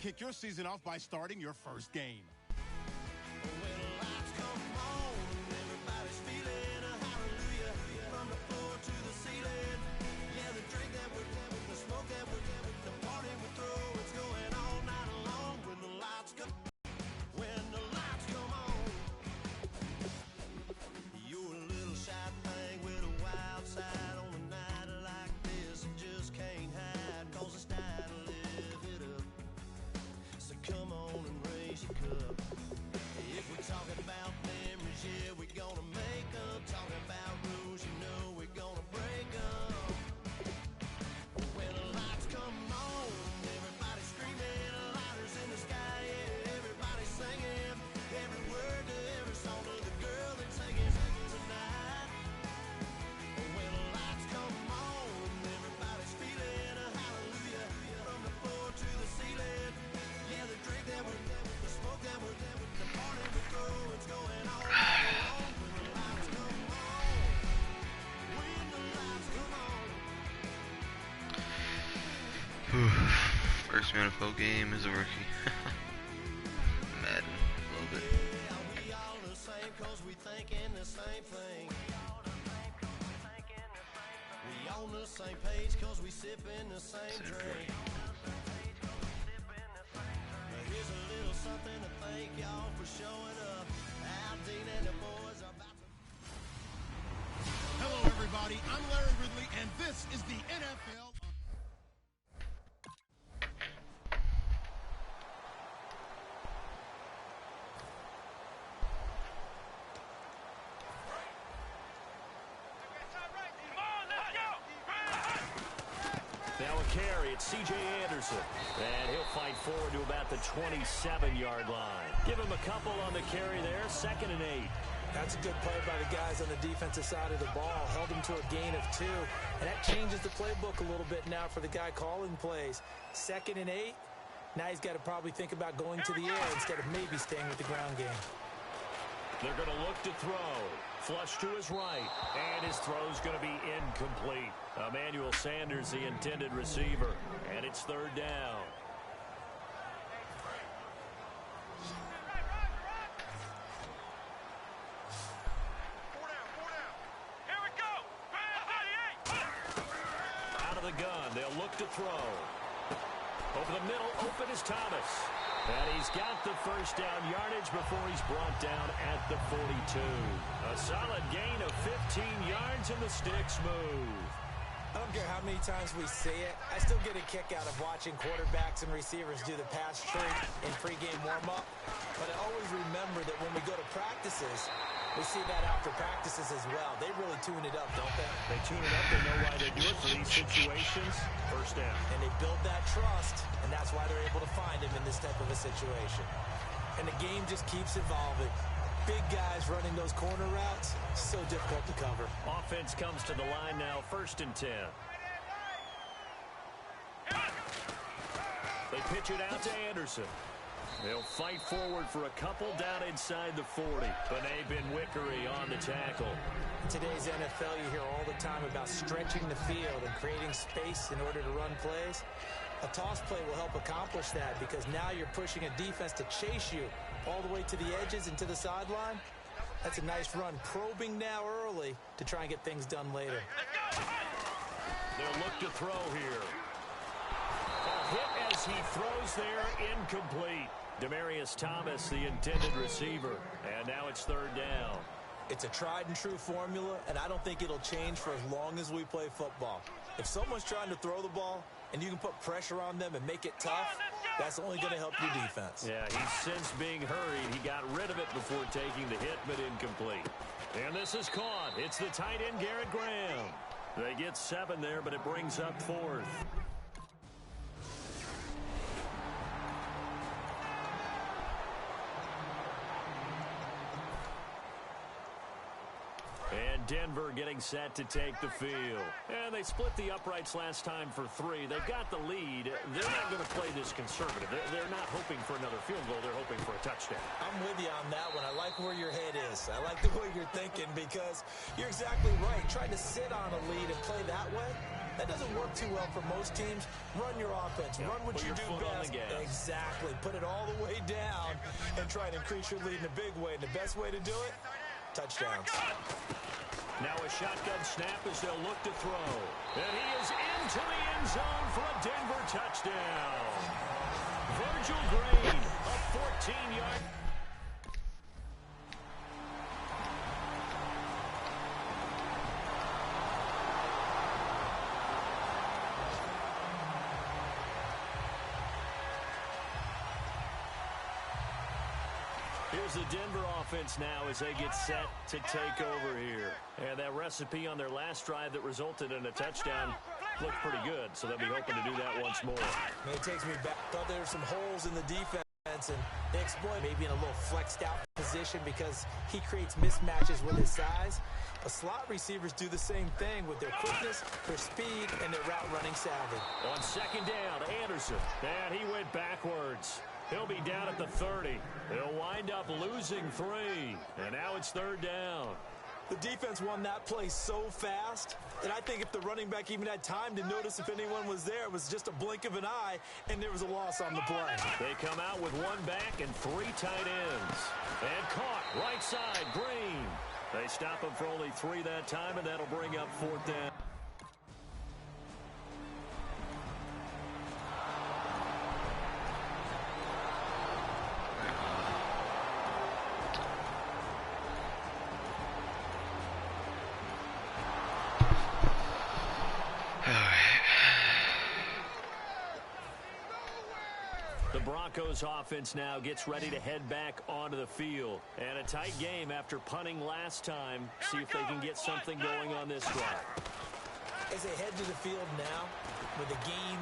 Kick your season off by starting your first game. First NFL game as a rookie. Madden, love it. Same page cause we sip in the same drink. Here's a little something to thank y'all for showing up. Al Dean and the boys are about to... Hello, everybody. I'm Larry Ridley, and this is the NFL. Now a carry, it's C.J. Anderson. And he'll fight forward to about the 27-yard line. Give him a couple on the carry there, 2nd and 8. That's a good play by the guys on the defensive side of the ball. Held him to a gain of 2. And that changes the playbook a little bit now for the guy calling plays. 2nd and 8. Now he's got to probably think about going to the air instead of maybe staying with the ground game. They're going to look to throw. Flush to his right. And his throw's going to be incomplete. Emmanuel Sanders, the intended receiver. And it's 3rd down. Out of the gun. They'll look to throw. Over the middle, open is Thomas. And he's got the first down yardage before he's brought down at the 42. A solid gain of 15 yards and the sticks move. I don't care how many times we see it. I still get a kick out of watching quarterbacks and receivers do the pass trick in pregame warm-up. But I always remember that when we go to practices, we see that after practices as well. They really tune it up, don't they? They tune it up. They know why they do it for these situations. First down. And they build that trust, and that's why they're able to find him in this type of a situation. And the game just keeps evolving. Big guys running those corner routes, so difficult to cover. Offense comes to the line now, 1st and 10. They pitch it out to Anderson. They'll fight forward for a couple down inside the 40. Benet Benwickery on the tackle. In today's NFL, you hear all the time about stretching the field and creating space in order to run plays. A toss play will help accomplish that because now you're pushing a defense to chase you all the way to the edges and to the sideline. That's a nice run, probing now early to try and get things done later. They'll look to throw here. A hit as he throws there, incomplete. Demaryius Thomas, the intended receiver. And now it's 3rd down. It's a tried-and-true formula, and I don't think it'll change for as long as we play football. If someone's trying to throw the ball and you can put pressure on them and make it tough, that's only going to help your defense. Yeah, he's since being hurried. He got rid of it before taking the hit, but incomplete. And this is caught. It's the tight end, Garrett Graham. They get 7 there, but it brings up 4th. And Denver getting set to take the field. And they split the uprights last time for 3. They've got the lead. They're not going to play this conservative. They're not hoping for another field goal. They're hoping for a touchdown. I'm with you on that one. I like where your head is. I like the way you're thinking because you're exactly right. Trying to sit on a lead and play that way, That doesn't work too well for most teams. Run your offense. Run what you do best. Exactly. Put it all the way down and try and increase your lead in a big way. And the best way to do it, touchdowns. Now a shotgun snap as they'll look to throw. And he is into the end zone for a Denver touchdown. Virgil Green, a 14-yard. Here's the Denver offense now as they get set to take over here. And that recipe on their last drive that resulted in a touchdown looked pretty good, so they'll be hoping to do that once more. Man, it takes me back. Thought there were some holes in the defense, and they exploit maybe in a little flexed out position because he creates mismatches with his size. But slot receivers do the same thing with their quickness, their speed, and their route running savvy. On second down, Anderson. And he went backwards. He'll be down at the 30. They'll wind up losing 3. And now it's third down. The defense won that play so fast that I think if the running back even had time to notice if anyone was there, it was just a blink of an eye, and there was a loss on the play. They come out with 1 back and 3 tight ends. And caught right side, Green. They stop him for only 3 that time, and that'll bring up fourth down. Broncos offense now gets ready to head back onto the field. And a tight game after punting last time. See if they can get something going on this drive. As they head to the field now, with the game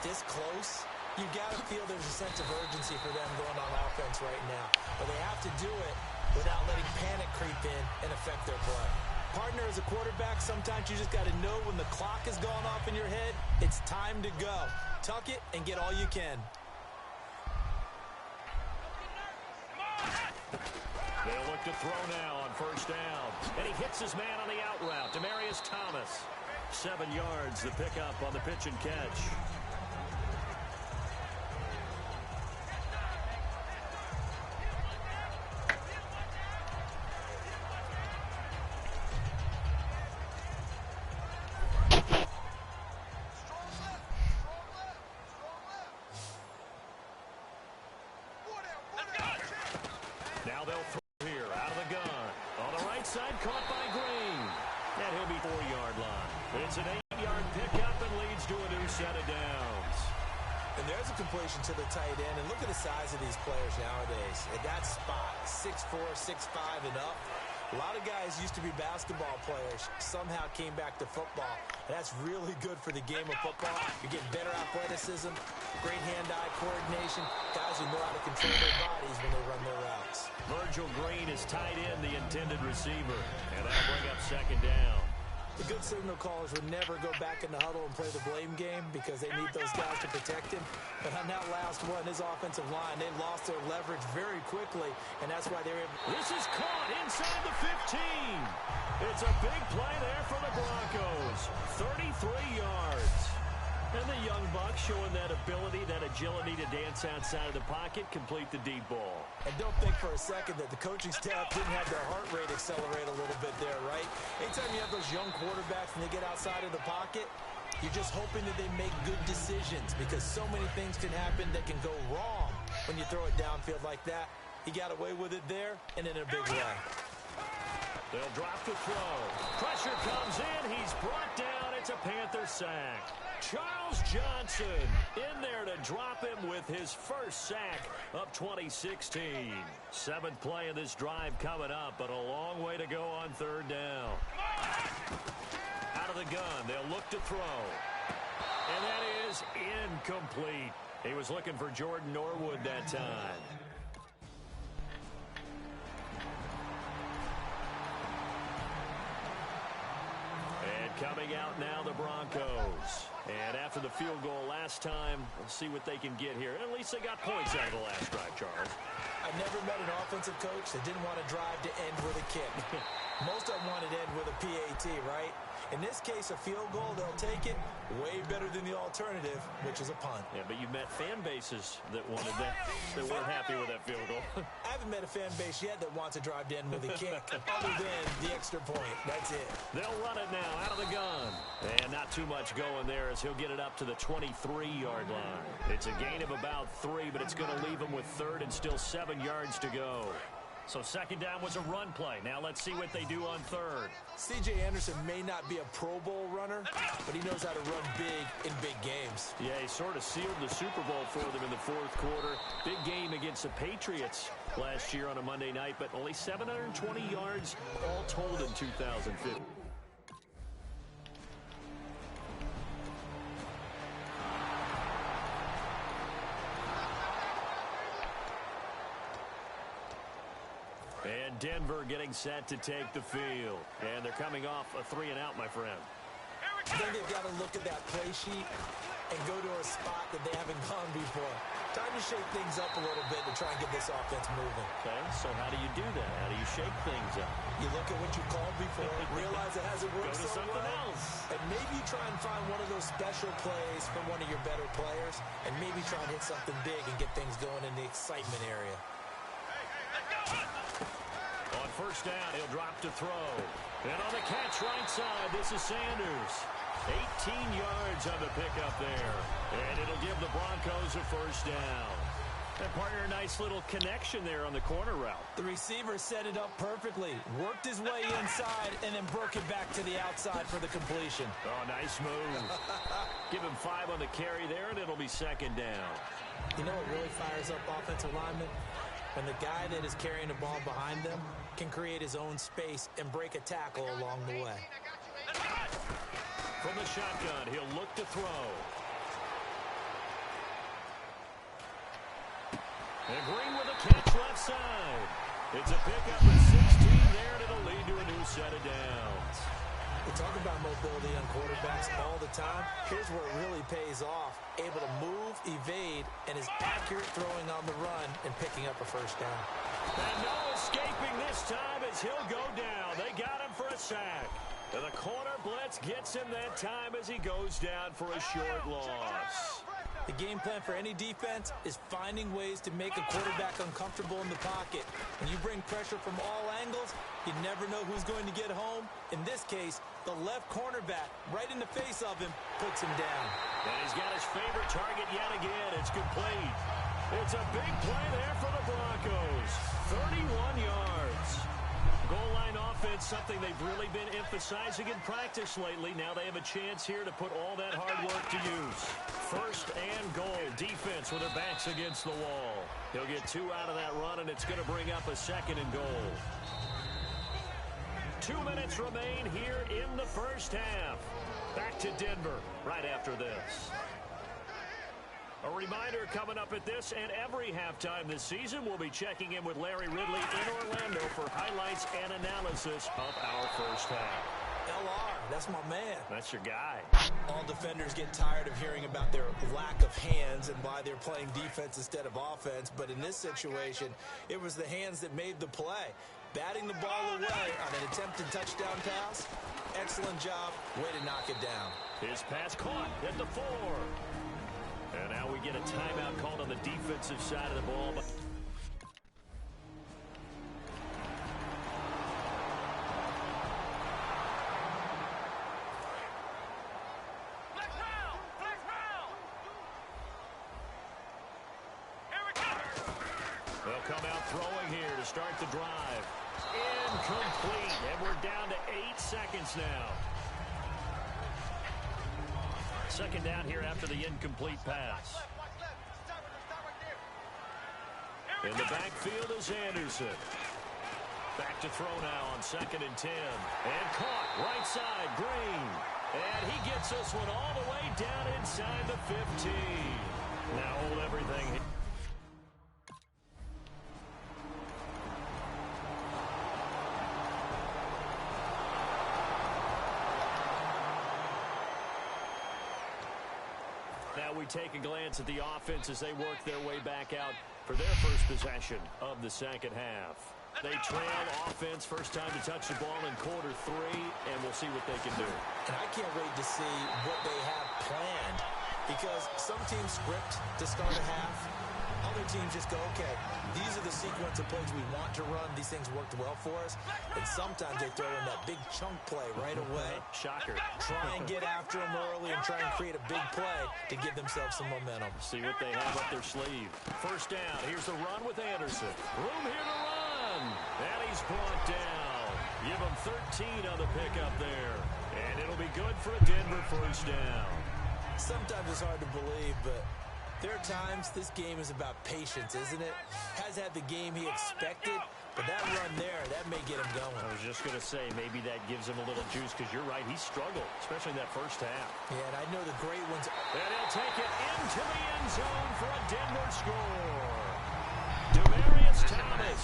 this close, you've got to feel there's a sense of urgency for them going on offense right now. But they have to do it without letting panic creep in and affect their play. Partner, as a quarterback, sometimes you just got to know when the clock is going off in your head, it's time to go. Tuck it and get all you can. They'll look to throw now on first down. And he hits his man on the out route. Demaryius Thomas. 7 yards, the pickup on the pitch and catch. Now they'll throw here out of the gun. On the right side, caught by Green. And he'll be 4-yard line. It's an 8-yard pickup and leads to a new set of downs. And there's a completion to the tight end. And look at the size of these players nowadays. At that spot, 6'4", 6'5", and up. A lot of guys used to be basketball players, somehow came back to football. And that's really good for the game of football. You're getting better athleticism, great hand-eye coordination, guys who know how to control their bodies when they run their routes. Virgil Green is tight end, the intended receiver. And that'll bring up second down. The good signal callers would never go back in the huddle and play the blame game because they need those guys to protect him. But on that last one, his offensive line, they lost their leverage very quickly, and that's why they were able. This is caught inside the 15. It's a big play there for the Broncos. 33 yards. And the young buck showing that ability, that agility to dance outside of the pocket, complete the deep ball. And don't think for a second that the coaching staff didn't have their heart rate accelerate a little bit there, right? Anytime you have those young quarterbacks and they get outside of the pocket, you're just hoping that they make good decisions because so many things can happen that can go wrong when you throw it downfield like that. He got away with it there and in a big way. They'll drop the throw. Pressure comes in. He's brought down. It's a Panther sack. Charles Johnson in there to drop him with his first sack of 2016. 7th play of this drive coming up, but a long way to go on third down. Out of the gun, they'll look to throw. And that is incomplete. He was looking for Jordan Norwood that time. Coming out now, the Broncos. And after the field goal last time, we'll see what they can get here. At least they got points out of the last drive, Charles. I've never met an offensive coach that didn't want to drive to end with a kick. Most of them want it end with a PAT, right? In this case, a field goal, they'll take it way better than the alternative, which is a punt. Yeah, but you met fan bases that wanted that, that weren't happy with that field goal. I haven't met a fan base yet that wants to drive to end with a kick, other than the extra point. That's it. They'll run it now out of the gun. And not too much going there as he'll get it up to the 23-yard line. It's a gain of about 3, but it's going to leave him with 3rd and still 7 yards to go. So second down was a run play. Now let's see what they do on 3rd. C.J. Anderson may not be a Pro Bowl runner, but he knows how to run big in big games. Yeah, he sort of sealed the Super Bowl for them in the 4th quarter. Big game against the Patriots last year on a Monday night, but only 720 yards all told in 2015. And Denver getting set to take the field. And they're coming off a 3-and-out, my friend. I think they've got to look at that play sheet and go to a spot that they haven't gone before. Time to shake things up a little bit to try and get this offense moving. Okay, so how do you do that? How do you shake things up? You look at what you called before, realize it hasn't worked Go to so something well, else. and maybe try and find one of those special plays from one of your better players, and maybe try and hit something big and get things going in the excitement area. On first down, he'll drop to throw. And on the catch right side, this is Sanders. 18 yards on the pickup there. And it'll give the Broncos a first down. And partner, a nice little connection there on the corner route. The receiver set it up perfectly, worked his way inside, and then broke it back to the outside for the completion. Oh, nice move. Give him 5 on the carry there, and it'll be second down. You know what really fires up offensive linemen? When the guy that is carrying the ball behind them can create his own space and break a tackle along the way. From the shotgun, he'll look to throw. And Green with a catch left side. It's a pickup at 16 there, and it'll lead to a new set of downs. We talk about mobility on quarterbacks all the time. Here's where it really pays off. Able to move, evade, and is accurate throwing on the run and picking up a first down. And no escaping this time as he'll go down. They got him for a sack. And the corner blitz gets him that time as he goes down for a short loss. The game plan for any defense is finding ways to make a quarterback uncomfortable in the pocket. When you bring pressure from all angles, you never know who's going to get home. In this case, the left cornerback, right in the face of him, puts him down. And he's got his favorite target yet again. It's complete. It's a big play there for the Broncos. 31 yards. Goal line offense, something they've really been emphasizing in practice lately. Now they have a chance here to put all that hard work to use. First and goal. Defense with their backs against the wall. He'll get 2 out of that run, and it's going to bring up a second and goal. 2 minutes remain here in the first half. Back to Denver right after this. A reminder coming up at this and every halftime this season, we'll be checking in with Larry Ridley in Orlando for highlights and analysis of our first half. LR, that's my man. That's your guy. All defenders get tired of hearing about their lack of hands and why they're playing defense instead of offense. But in this situation, it was the hands that made the play. Batting the ball away on an attempted touchdown pass. Excellent job. Way to knock it down. His pass caught at the 4. And now we get a timeout called on the defensive side of the ball. They'll come out throwing here to start the drive. Incomplete, and we're down to 8 seconds now. Second down here after the incomplete pass. In the backfield is Anderson. Back to throw now on 2nd and 10. And caught right side, Green. And he gets this one all the way down inside the 15. Now hold everything here. Now we take a glance at the offense as they work their way back out for their first possession of the second half. They trail offense, first time to touch the ball in quarter 3, and we'll see what they can do. And I can't wait to see what they have planned, because some teams script to start a half. Other teams just go, okay, these are the sequence of plays we want to run. These things worked well for us. And sometimes they throw in that big chunk play right away. Shocker. Try and get after them early and try and create a big play to give themselves some momentum. See what they have up their sleeve. First down. Here's the run with Anderson. Room here to run. And he's brought down. Give him 13 on the pickup there. And it'll be good for a Denver first down. Sometimes it's hard to believe, but there are times this game is about patience, isn't it? Has had the game he expected, but that run there, that may get him going. I was just going to say, maybe that gives him a little juice, because you're right, he struggled, especially in that first half. Yeah, and I know the great ones. And he'll take it into the end zone for a Denver score. Demaryius Thomas,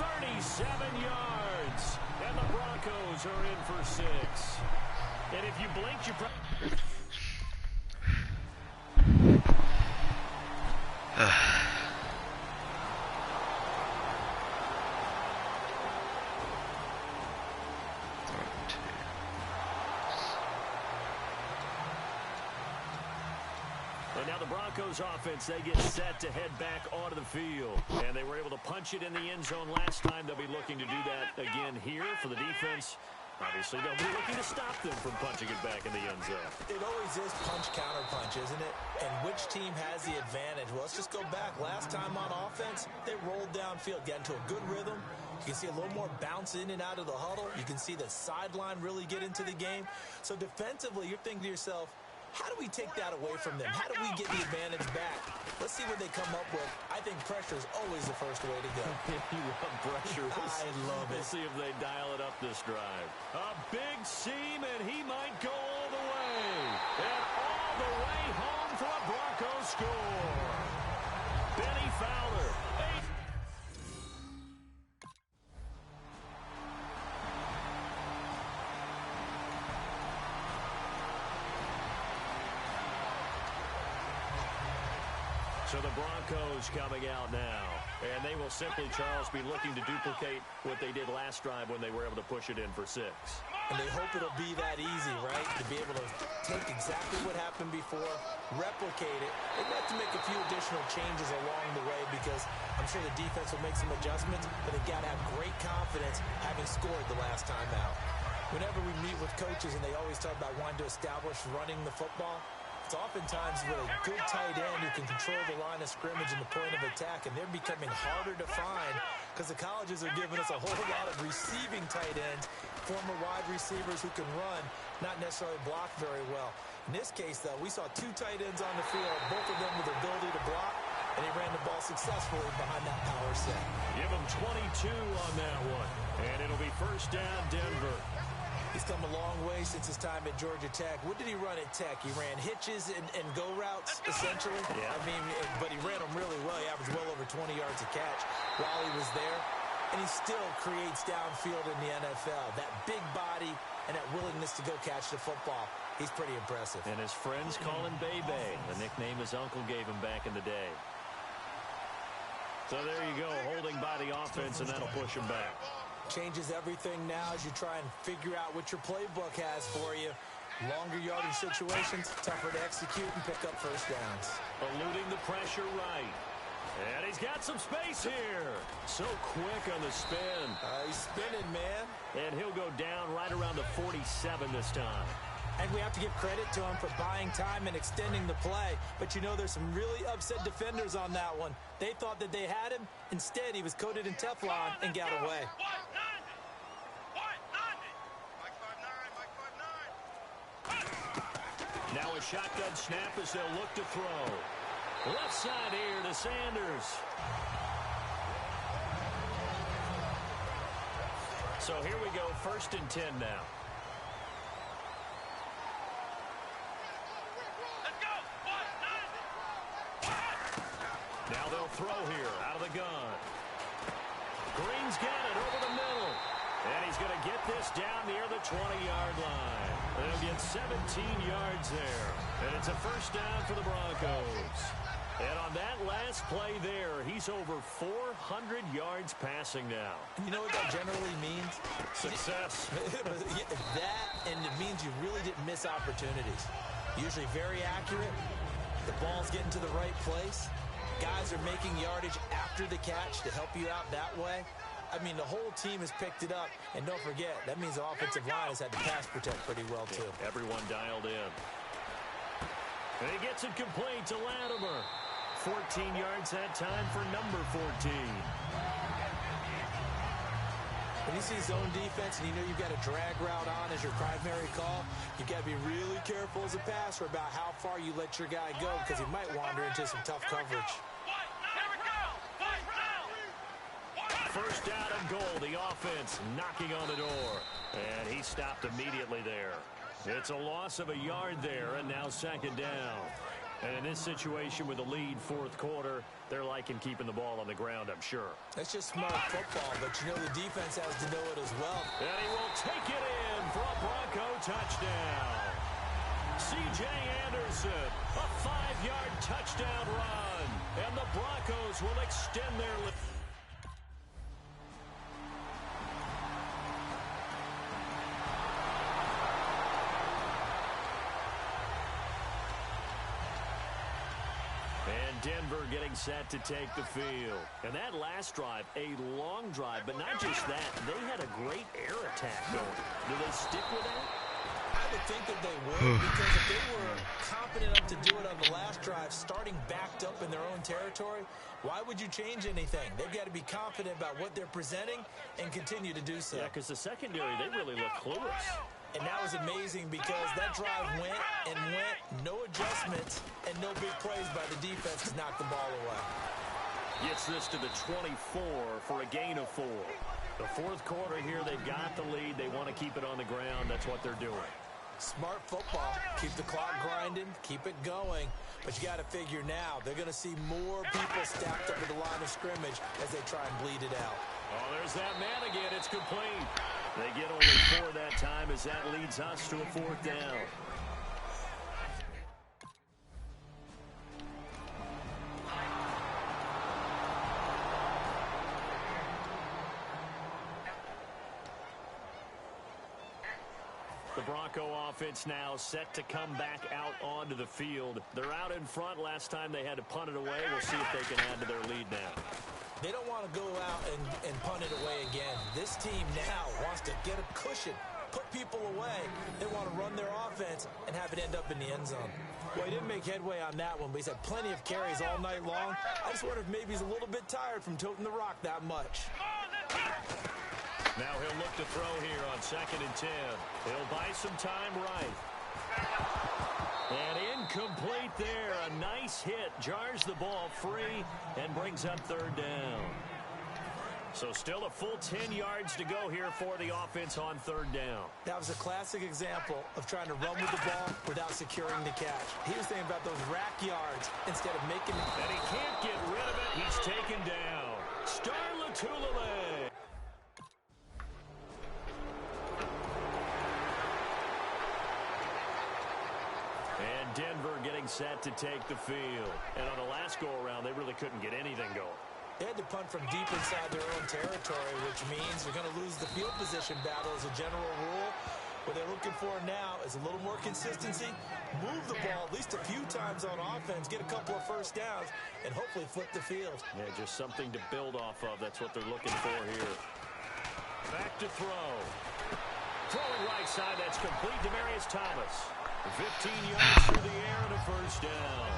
37 yards. And the Broncos are in for 6. And if you blinked, you probably... And now the Broncos offense, they get set to head back onto the field. And they were able to punch it in the end zone last time. They'll be looking to do that again here for the defense. Obviously, they'll be looking to stop them from punching it back in the end zone. It always is punch-counter-punch, isn't it? And which team has the advantage? Well, let's just go back. Last time on offense, they rolled downfield, got into a good rhythm. You can see a little more bounce in and out of the huddle. You can see the sideline really get into the game. So defensively, you're thinking to yourself, how do we take that away from them? How do we get the advantage back? Let's see what they come up with. I think pressure is always the first way to go. You love pressure. I love it. We'll see if they dial it up this drive. A big seam, and he might go all the way. And all the way home for a Broncos score. Benny Fowler. So the Broncos coming out now. And they will simply, Charles, be looking to duplicate what they did last drive when they were able to push it in for 6. And they hope it'll be that easy, right? To be able to take exactly what happened before, replicate it. They'd have to make a few additional changes along the way, because I'm sure the defense will make some adjustments, but they've got to have great confidence having scored the last time out. Whenever we meet with coaches and they always talk about wanting to establish running the football, it's oftentimes with a good tight end who can control the line of scrimmage and the point of attack, and they're becoming harder to find because the colleges are giving us a whole lot of receiving tight ends, former wide receivers who can run, not necessarily block very well. In this case, though, we saw 2 tight ends on the field, both of them with the ability to block, and he ran the ball successfully behind that power set. Give him 22 on that one, and it'll be first down Denver. He's come a long way since his time at Georgia Tech. What did he run at Tech? He ran hitches and go routes, essentially. Yeah. I mean, but he ran them really well. He averaged well over 20 yards a catch while he was there. And he still creates downfield in the NFL. That big body and that willingness to go catch the football. He's pretty impressive. And his friends call him Bebe, the nickname his uncle gave him back in the day. So there you go, holding by the offense, and that'll push him back. Changes everything now as you try and figure out what your playbook has for you. Longer yardage situations, tougher to execute and pick up first downs. Eluding the pressure right. And he's got some space here. So quick on the spin. He's spinning, man. And he'll go down right around the 47 this time. And we have to give credit to him for buying time and extending the play. But you know, there's some really upset defenders on that one. They thought that they had him. Instead, he was coated in Teflon and got away. Now a shotgun snap as they'll look to throw. Left side here to Sanders. So here we go, 1st and 10 now. Now they'll throw here out of the gun. Green's got it over the middle. And he's going to get this down near the 20-yard line. They'll get 17 yards there. And it's a first down for the Broncos. And on that last play there, he's over 400 yards passing now. You know what that generally means? Success. That, and it means you really didn't miss opportunities. Usually very accurate. The ball's getting to the right place. Guys are making yardage after the catch to help you out that way. I mean, the whole team has picked it up. And don't forget, that means the offensive line has had to pass protect pretty well, too. Yeah, everyone dialed in. And he gets it complete to Latimer. 14 yards that time for number 14. When you see zone defense and you know you've got a drag route on as your primary call, you've got to be really careful as a passer about how far you let your guy go because he might wander into some tough coverage. First down and goal, the offense knocking on the door. And he stopped immediately there. It's a loss of a yard there, and now second down. And in this situation with a lead fourth quarter, they're liking keeping the ball on the ground, I'm sure. That's just smart football, but you know the defense has to know it as well. And he will take it in for a Bronco touchdown. C.J. Anderson, a 5-yard touchdown run. And the Broncos will extend their lead. Denver getting set to take the field. And that last drive, a long drive, but not just that. They had a great air attack going. Do they stick with that? I would think that they would, because if they were confident enough to do it on the last drive, starting backed up in their own territory, why would you change anything? They've got to be confident about what they're presenting and continue to do so. Yeah, because the secondary, they really look clueless. And that was amazing because that drive went and went, no adjustments, and no big plays by the defense to knock the ball away. Gets this to the 24 for a gain of 4. The fourth quarter here, they've got the lead. They want to keep it on the ground. That's what they're doing. Smart football. Keep the clock grinding, keep it going. But you got to figure now, they're going to see more people stacked up at the line of scrimmage as they try and bleed it out. Oh, there's that man again. It's complete. They get only 4 that time as that leads us to a fourth down. The Bronco offense now set to come back out onto the field. They're out in front. Last time they had to punt it away. We'll see if they can add to their lead now. They don't want to go out and punt it away again. This team now wants to get a cushion, put people away. They want to run their offense and have it end up in the end zone. Well, he didn't make headway on that one, but he's had plenty of carries all night long. I just wonder if maybe he's a little bit tired from toting the rock that much. Now he'll look to throw here on 2nd and 10. He'll buy some time right. And incomplete there. A nice hit. Jars the ball free and brings up 3rd down. So still a full 10 yards to go here for the offense on 3rd down. That was a classic example of trying to run with the ball without securing the catch. He was thinking about those rack yards instead of making it. And he can't get rid of it. He's taken down. Star Latulippe. And Denver getting set to take the field. And on the last go-around, they really couldn't get anything going. They had to punt from deep inside their own territory, which means they're going to lose the field position battle as a general rule. What they're looking for now is a little more consistency, move the ball at least a few times on offense, get a couple of first downs, and hopefully flip the field. Yeah, just something to build off of. That's what they're looking for here. Back to throw. Throwing right side, that's complete. Demaryius Thomas. 15 yards through the air and a first down.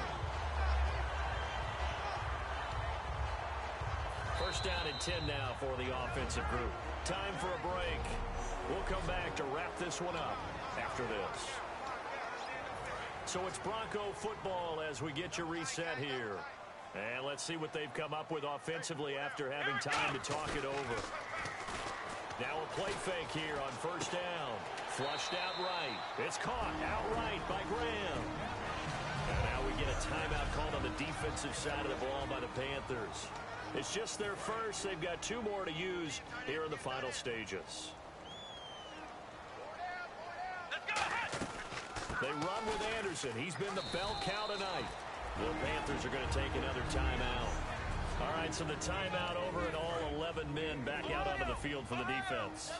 First down and 10 now for the offensive group. Time for a break. We'll come back to wrap this one up after this. So it's Bronco football as we get you reset here. And let's see what they've come up with offensively after having time to talk it over. Now a play fake here on first down. Flushed out right. It's caught outright by Graham. And now we get a timeout called on the defensive side of the ball by the Panthers. It's just their first. They've got 2 more to use here in the final stages. They run with Anderson. He's been the bell cow tonight. The Panthers are going to take another timeout. All right, so the timeout over and all 11 men back out onto the field for the defense.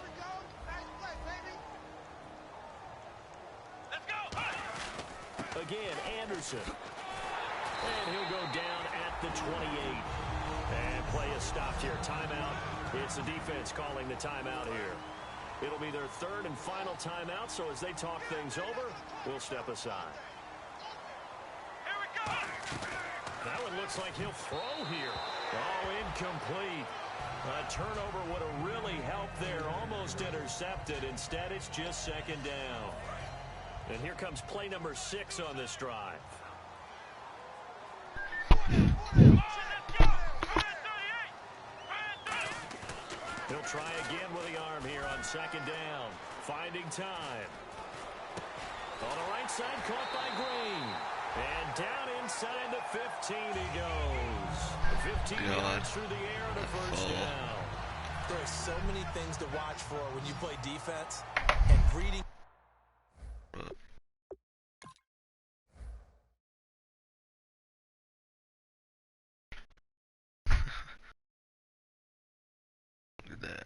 Again, Anderson. And he'll go down at the 28. And play is stopped here. Timeout. It's the defense calling the timeout here. It'll be their third and final timeout, so as they talk things over, we'll step aside. Here we go. That one looks like he'll throw here. Oh, incomplete. A turnover would have really helped there. Almost intercepted. Instead, it's just second down. And here comes play number 6 on this drive. He'll try again with the arm here on second down. Finding time. On the right side, caught by Green. And down inside the 15 he goes. 15 yards through the air and a first down. There are so many things to watch for when you play defense. And reading. Look at that.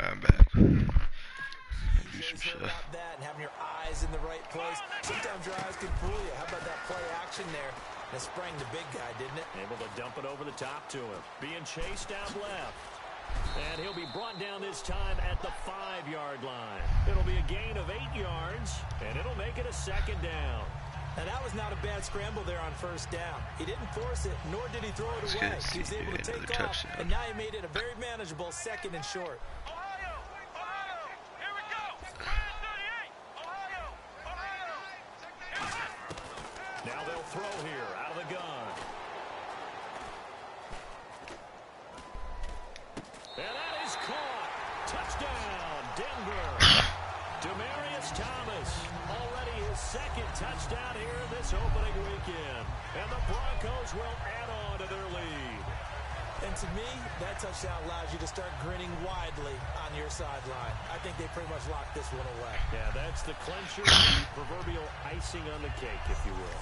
I'm back. About that and having your eyes in the right place. Sometimes your eyes can fool you. How about that play action there? That sprang the big guy, didn't it? Able to dump it over the top to him. Being chased down left. And he'll be brought down this time at the 5-yard line. It'll be a gain of 8 yards, and it'll make it a second down. And that was not a bad scramble there on first down. He didn't force it, nor did he throw it away. He was able to take off, and now he made it a very manageable second and short. Now they'll throw here out of the gun. And that is caught. Touchdown, Denver. Demaryius Thomas, already his second touchdown here this opening weekend. And the Broncos will add on to their lead. And to me, that touchdown allows you to start grinning widely on your sideline. I think they pretty much locked this one away. Yeah, that's the clincher, the proverbial icing on the cake, if you will.